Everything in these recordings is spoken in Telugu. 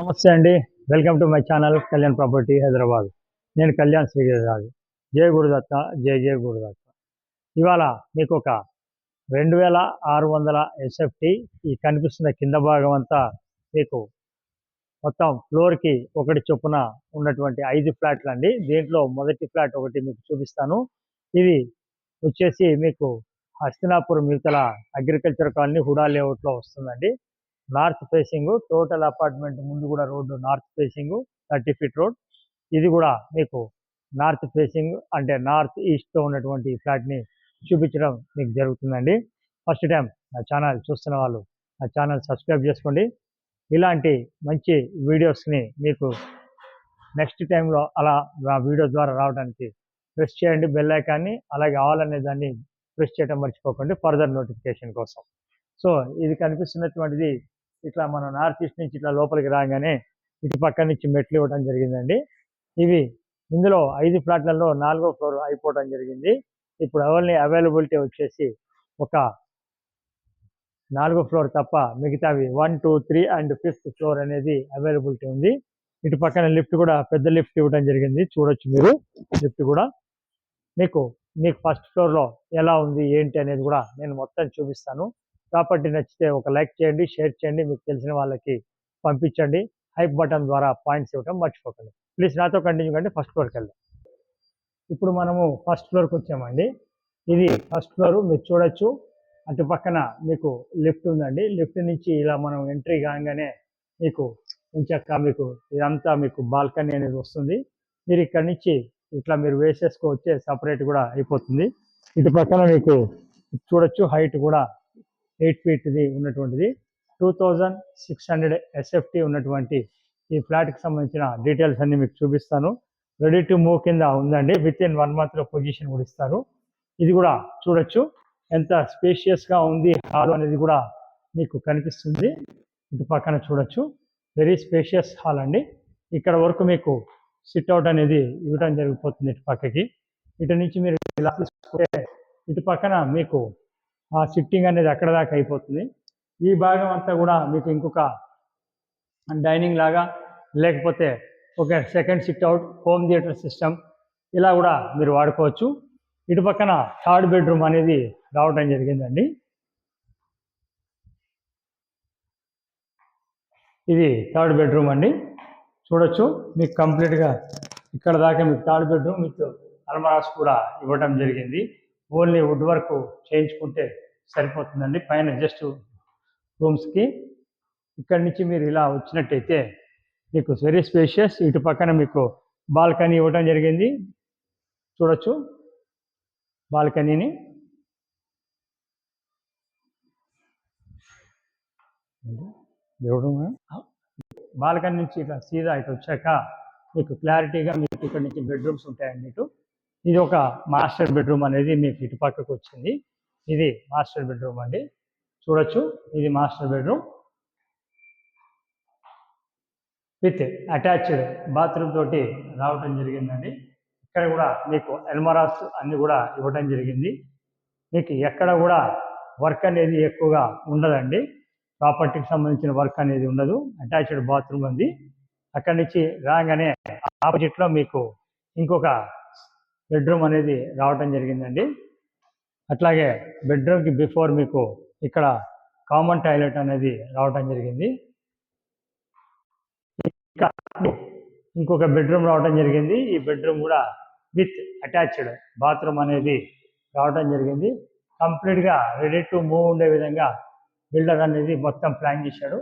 నమస్తే అండి. Welcome to my channel Kalyan property Hyderabad. నేను కళ్యాణ్ శ్రీగిరిరాజు. జై గురుదత్త, జై జై గురుదత్త. ఇవాళ మీకు ఒక 2600 ఎస్ఎఫ్టీ ఈ కనిపిస్తున్న కింద భాగం అంతా మీకు మొత్తం ఫ్లోర్కి ఒకటి చొప్పున ఉన్నటువంటి 5 ఫ్లాట్లు అండి. దీంట్లో మొదటి ఫ్లాట్ ఒకటి మీకు చూపిస్తాను. ఇది వచ్చేసి మీకు హస్తినాపూర్ మిగతల అగ్రికల్చర్ కాలనీ హుడా లేఅవుట్లో వస్తుందండి. నార్త్ ఫేసింగ్ టోటల్ అపార్ట్మెంట్ ముందు కూడా road north facing 30 feet road. ఇది కూడా మీకు నార్త్ ఫేసింగ్ అంటే నార్త్ ఈస్ట్తో ఉన్నటువంటి ఫ్లాట్ని చూపించడం మీకు జరుగుతుందండి. ఫస్ట్ టైం నా ఛానల్ చూస్తున్న వాళ్ళు నా ఛానల్ సబ్స్క్రైబ్ చేసుకోండి. ఇలాంటి మంచి వీడియోస్ని మీకు నెక్స్ట్ టైంలో అలా వీడియో ద్వారా రావడానికి ప్రెస్ చేయండి బెల్ ఐకాన్ని. అలాగే ఆల్ అనే దాన్ని ప్రెస్ చేయడం మర్చిపోకండి ఫర్దర్ నోటిఫికేషన్ కోసం. సో ఇది కనిపిస్తున్నటువంటిది ఇట్లా మనం నార్త్ ఈస్ట్ నుంచి ఇట్లా లోపలికి రాగానే ఇటు పక్క నుంచి మెట్లు ఇవ్వడం జరిగిందండి. ఇందులో 5 ఫ్లాట్లలో 4వ ఫ్లోర్ అయిపోవడం జరిగింది. ఇప్పుడు అవైలబిలిటీ వచ్చేసి ఒక 4వ ఫ్లోర్ తప్ప మిగతావి 1, 2, 3 అండ్ 5th ఫ్లోర్ అనేది అవైలబిలిటీ ఉంది. ఇటు పక్కన లిఫ్ట్ కూడా పెద్ద లిఫ్ట్ ఇవ్వడం జరిగింది. చూడొచ్చు మీరు లిఫ్ట్ కూడా. మీకు ఫస్ట్ ఫ్లోర్లో ఎలా ఉంది ఏంటి అనేది కూడా నేను మొత్తం చూపిస్తాను. ప్రాపర్టీ నచ్చితే ఒక లైక్ చేయండి, షేర్ చేయండి, మీకు తెలిసిన వాళ్ళకి పంపించండి. హైప్ బటన్ ద్వారా పాయింట్స్ ఇవ్వడం మర్చిపోకండి. ప్లీజ్ నాతో కంటిన్యూ కండి. ఫస్ట్ ఫ్లోర్కి వెళ్దాం. ఇప్పుడు మనము ఫస్ట్ ఫ్లోర్కి వచ్చామండి. ఇది ఫస్ట్ ఫ్లోర్. మీరు చూడొచ్చు అటు పక్కన మీకు లిఫ్ట్ ఉందండి. లిఫ్ట్ నుంచి ఇలా మనం ఎంట్రీ కాగానే మీకు ఇంచక్క మీకు ఇదంతా మీకు బాల్కనీ అనేది వస్తుంది. మీరు ఇక్కడ నుంచి ఇట్లా మీరు వేసేసుకోవచ్చే సపరేట్ కూడా అయిపోతుంది. ఇటు పక్కన మీకు చూడొచ్చు హైట్ కూడా 8 ఫీట్ది ఉన్నటువంటిది 2600 ఎస్ఎఫ్టీ ఉన్నటువంటి ఈ ఫ్లాట్కి సంబంధించిన డీటెయిల్స్ అన్ని మీకు చూపిస్తాను. రెడీ టు మూవ్ కింద ఉందండి. విత్ ఇన్ 1 మంత్లో పొజిషన్ కూడా ఇస్తారు. ఇది కూడా చూడొచ్చు ఎంత స్పేషియస్గా ఉంది హాల్ అనేది కూడా మీకు కనిపిస్తుంది. ఇటు పక్కన చూడొచ్చు వెరీ స్పేషియస్ హాల్ అండి. ఇక్కడ వరకు మీకు సిట్అవుట్ అనేది ఇవ్వడం జరిగిపోతుంది ఇటు పక్కకి. ఇటు నుంచి మీరు ఇలా తీసుకుంటే ఇటు పక్కన మీకు ఆ సిట్టింగ్ అనేది అక్కడ దాకా అయిపోతుంది. ఈ భాగం అంతా కూడా మీకు ఇంకొక డైనింగ్ లాగా లేకపోతే ఒక second sit-out home theatre system ఇలా కూడా మీరు వాడుకోవచ్చు. ఇటు పక్కన 3rd బెడ్రూమ్ అనేది రావడం జరిగిందండి. ఇది 3rd బెడ్రూమ్ అండి. చూడొచ్చు మీకు కంప్లీట్గా ఇక్కడ దాకా మీకు 3rd బెడ్రూమ్ విత్ అల్మరాస్ కూడా ఇవ్వడం జరిగింది. ఓన్లీ వుడ్ వర్క్ చేయించుకుంటే సరిపోతుందండి పైన జస్ట్ రూమ్స్కి. ఇక్కడి నుంచి మీరు ఇలా వచ్చినట్టయితే మీకు వెరీ స్పేషియస్. ఇటు పక్కన మీకు బాల్కనీ ఇవ్వడం జరిగింది. చూడొచ్చు బాల్కనీని. బాల్కనీ నుంచి ఇట్లా సీదా ఇటు వచ్చాక మీకు క్లారిటీగా మీకు ఇక్కడ నుంచి బెడ్రూమ్స్ ఉంటాయండి. ఇది ఒక మాస్టర్ బెడ్రూమ్ అనేది మీకు ఇటు పక్కకు వచ్చింది. ఇది మాస్టర్ బెడ్రూమ్ అండి. చూడొచ్చు ఇది master bedroom with attached bathroom తోటి రావడం జరిగిందండి. ఇక్కడ కూడా మీకు ఎల్మరాస్ అన్ని కూడా ఇవ్వడం జరిగింది. మీకు ఎక్కడ కూడా వర్క్ అనేది ఎక్కువగా ఉండదండి. ప్రాపర్టీకి సంబంధించిన వర్క్ అనేది ఉండదు. అటాచ్డ్ బాత్రూమ్ ఉంది. అక్కడి నుంచి రాగానే ఆపోజిట్లో మీకు ఇంకొక బెడ్రూమ్ అనేది రావడం జరిగిందండి. అట్లాగే బెడ్రూమ్కి బిఫోర్ మీకు ఇక్కడ కామన్ టాయిలెట్ అనేది రావడం జరిగింది. ఇంకొక బెడ్రూమ్ రావడం జరిగింది. ఈ బెడ్రూమ్ కూడా విత్ అటాచ్డ్ బాత్రూమ్ అనేది రావడం జరిగింది. కంప్లీట్గా రెడీ టు మూవ్ ఉండే విధంగా బిల్డర్ అనేది మొత్తం ప్లాన్ చేశాడు.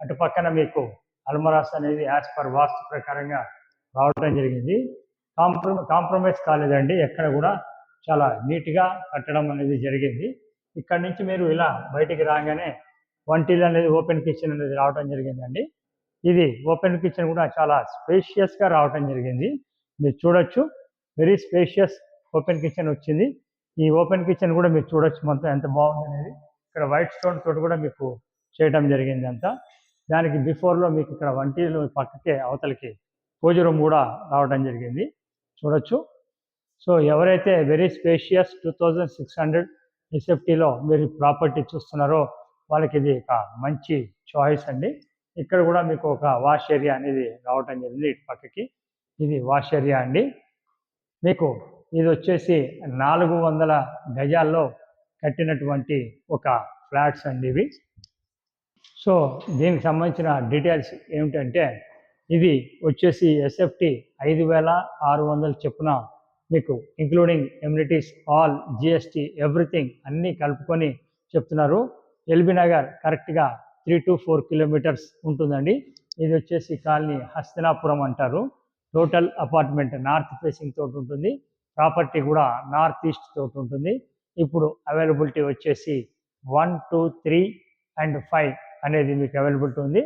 అటు పక్కన మీకు అల్మరాస్ అనేది యాజ్ పర్ వాస్తు ప్రకారంగా రావడం జరిగింది. కాంప్రమైజ్ కాలేదండి. ఎక్కడ కూడా చాలా నీట్గా కట్టడం అనేది జరిగింది. ఇక్కడ నుంచి మీరు ఇలా బయటికి రాగానే వంటిల్ అనేది ఓపెన్ కిచెన్ అనేది రావడం జరిగిందండి. ఇది ఓపెన్ కిచెన్ కూడా చాలా స్పేషియస్గా రావడం జరిగింది. మీరు చూడొచ్చు వెరీ స్పేషియస్ ఓపెన్ కిచెన్ వచ్చింది. ఈ ఓపెన్ కిచెన్ కూడా మీరు చూడొచ్చు మొత్తం ఎంత బాగుంది అనేది. ఇక్కడ వైట్ స్టోన్ తోటి కూడా మీకు చేయడం జరిగింది అంతా. దానికి బిఫోర్లో మీకు ఇక్కడ వంటిలు పక్కకే అవతలకి పూజ రూమ్ కూడా రావడం జరిగింది. చూడొచ్చు. సో ఎవరైతే వెరీ స్పేషియస్ 2600 ఎస్ఎఫ్టీలో మీరు ప్రాపర్టీ చూస్తున్నారో వాళ్ళకి ఇది ఒక మంచి చాయిస్ అండి. ఇక్కడ కూడా మీకు ఒక వాష్ ఏరియా అనేది రావటం జరిగింది ఇటు పక్కకి. ఇది వాష్ ఏరియా అండి. మీకు ఇది వచ్చేసి 400 గజాల్లో కట్టినటువంటి ఒక ఫ్లాట్స్ అండి ఇవి. సో దీనికి సంబంధించిన డీటెయిల్స్ ఏమిటంటే, ఇది వచ్చేసి ఎస్ఎఫ్టీ 5,600 చొప్పున మీకు including amenities all GST everything అన్నీ కలుపుకొని చెప్తున్నారు. ఎల్బీ నగర్ కరెక్ట్గా 3 to 4 కిలోమీటర్స్ ఉంటుందండి. ఇది వచ్చేసి కాలనీ హస్తినాపురం అంటారు. టోటల్ అపార్ట్మెంట్ నార్త్ ఫేసింగ్ తోటి ఉంటుంది. ప్రాపర్టీ కూడా నార్త్ ఈస్ట్ తోటి ఉంటుంది. ఇప్పుడు అవైలబిలిటీ వచ్చేసి 1, 2, 3 and 5 అనేది మీకు అవైలబిలిటీ ఉంది.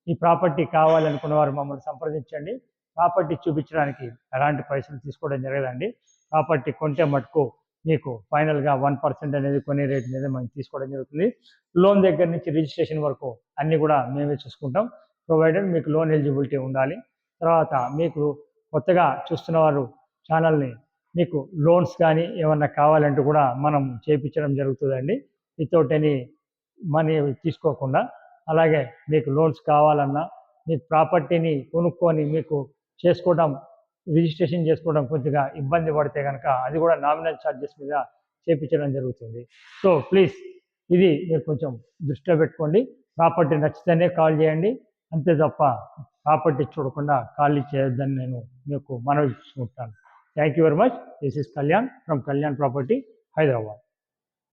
ఈ ప్రాపర్టీ కావాలనుకున్న వారు మమ్మల్ని సంప్రదించండి. ప్రాపర్టీ చూపించడానికి ఎలాంటి పైసలు తీసుకోవడం జరగదండి. ప్రాపర్టీ కొంటే మటుకు మీకు ఫైనల్గా 1% అనేది కొనే రేట్ మీద మనం తీసుకోవడం జరుగుతుంది. లోన్ దగ్గర నుంచి రిజిస్ట్రేషన్ వరకు అన్నీ కూడా మేమే చూసుకుంటాం, ప్రొవైడెడ్ మీకు లోన్ ఎలిజిబిలిటీ ఉండాలి. తర్వాత మీకు కొత్తగా చూస్తున్న వారు ఛానల్ని మీకు లోన్స్ కానీ ఏమన్నా కావాలంటే కూడా మనం చేయించడం జరుగుతుందండి, వితౌట్ ఎనీ మనీ తీసుకోకుండా. అలాగే మీకు లోన్స్ కావాలన్నా, మీకు ప్రాపర్టీని కొనుక్కొని మీకు చేసుకోవడం, రిజిస్ట్రేషన్ చేసుకోవడం కొద్దిగా ఇబ్బంది పడితే కనుక అది కూడా నామినల్ ఛార్జెస్ మీద చేయించడం జరుగుతుంది. సో ప్లీజ్ ఇది మీరు కొంచెం దృష్టిలో పెట్టుకోండి. ప్రాపర్టీ నచ్చితేనే కాల్ చేయండి, అంతే తప్ప ప్రాపర్టీ చూడకుండా కాల్ చేయొద్దని నేను మీకు మనవి చేసుకుంటాను. Thank you very much. This is Kalyan from Kalyan property, Hyderabad.